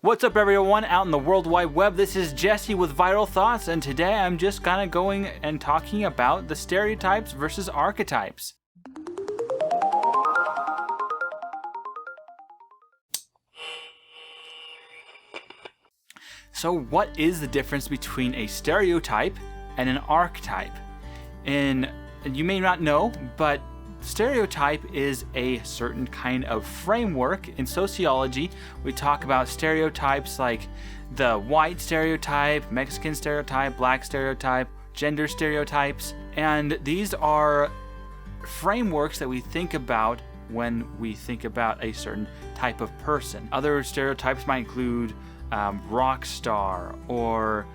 What's up everyone out in the World Wide Web? This is Jesse with Viral Thoughts, and today I'm just kind of going and talking about the stereotypes versus archetypes. So what is the difference between a stereotype and an archetype? And you may not know, but stereotype is a certain kind of framework. In sociology, we talk about stereotypes like the white stereotype, Mexican stereotype, black stereotype, gender stereotypes, and these are frameworks that we think about when we think about a certain type of person. Other stereotypes might include rock star, or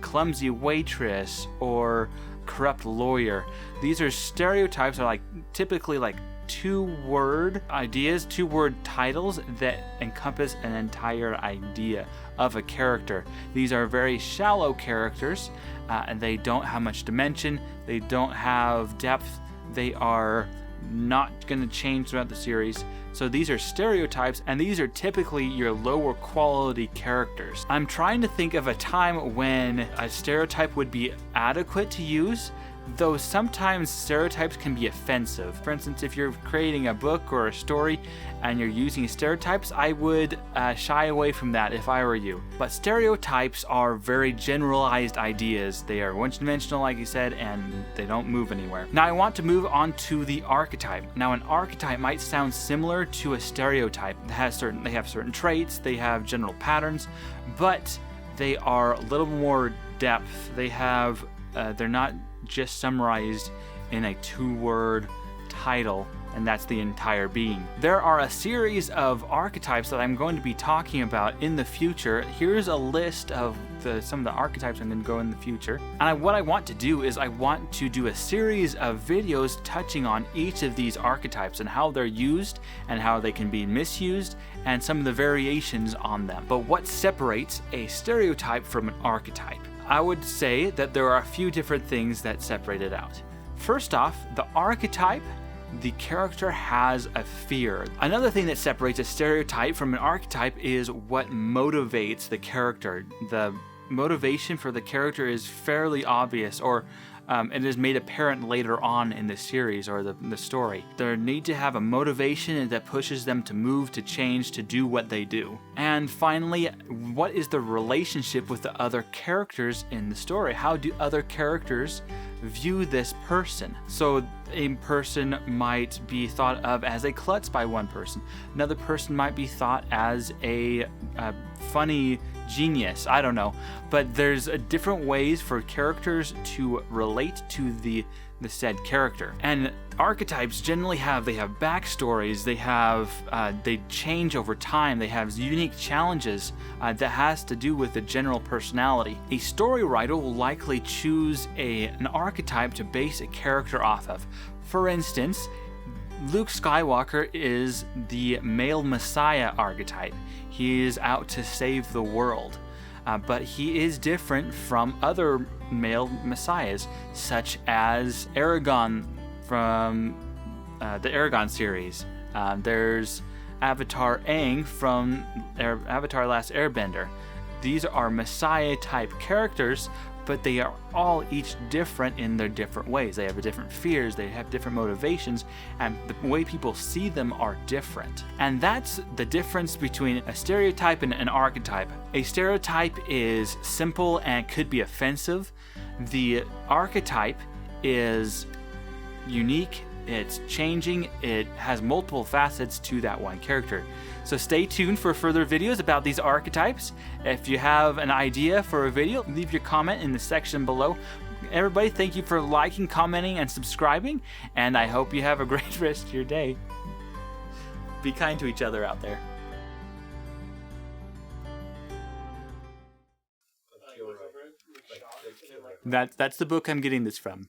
clumsy waitress, or corrupt lawyer. These are stereotypes, are typically two-word ideas, two-word titles that encompass an entire idea of a character. These are very shallow characters, and they don't have much dimension, they don't have depth, they are not going to change throughout the series. So these are stereotypes, and these are typically your lower quality characters. I'm trying to think of a time when a stereotype would be adequate to use, though sometimes stereotypes can be offensive. For instance, if you're creating a book or a story and you're using stereotypes, I would shy away from that if I were you. But stereotypes are very generalized ideas. They are one-dimensional, like you said, and they don't move anywhere. Now I want to move on to the archetype. Now an archetype might sound similar to a stereotype. They have certain traits, they have general patterns, but they are a little more depth. They're not just summarized in a two-word title, and that's the entire being. There are a series of archetypes that I'm going to be talking about in the future. Here's a list of some of the archetypes I'm going to go in the future. And what I want to do is I want to do a series of videos touching on each of these archetypes and how they're used and how they can be misused and some of the variations on them. But what separates a stereotype from an archetype? I would say that there are a few different things that separate it out. First off, the archetype, the character has a fear. Another thing that separates a stereotype from an archetype is what motivates the character. The motivation for the character is fairly obvious, or it is made apparent later on in the series or the story. They need to have a motivation that pushes them to move, to change, to do what they do. And finally, what is the relationship with the other characters in the story? How do other characters view this person? So a person might be thought of as a klutz by one person. Another person might be thought as a funny genius. I don't know. But there's different ways for characters to relate to the said character. And archetypes generally have backstories, they change over time, they have unique challenges that has to do with the general personality. A story writer will likely choose an archetype to base a character off of. For instance, Luke Skywalker is the male messiah archetype. He is out to save the world. But he is different from other male messiahs, such as Aragorn from the Aragorn series. There's Avatar Aang from Avatar Last Airbender. These are messiah-type characters, but they are all each different in their different ways. They have different fears, they have different motivations, and the way people see them are different. And that's the difference between a stereotype and an archetype. A stereotype is simple and could be offensive. The archetype is unique, it's changing, it has multiple facets to that one character. So stay tuned for further videos about these archetypes. If you have an idea for a video, leave your comment in the section below. Everybody, thank you for liking, commenting, and subscribing, and I hope you have a great rest of your day. Be kind to each other out there. That's the book I'm getting this from.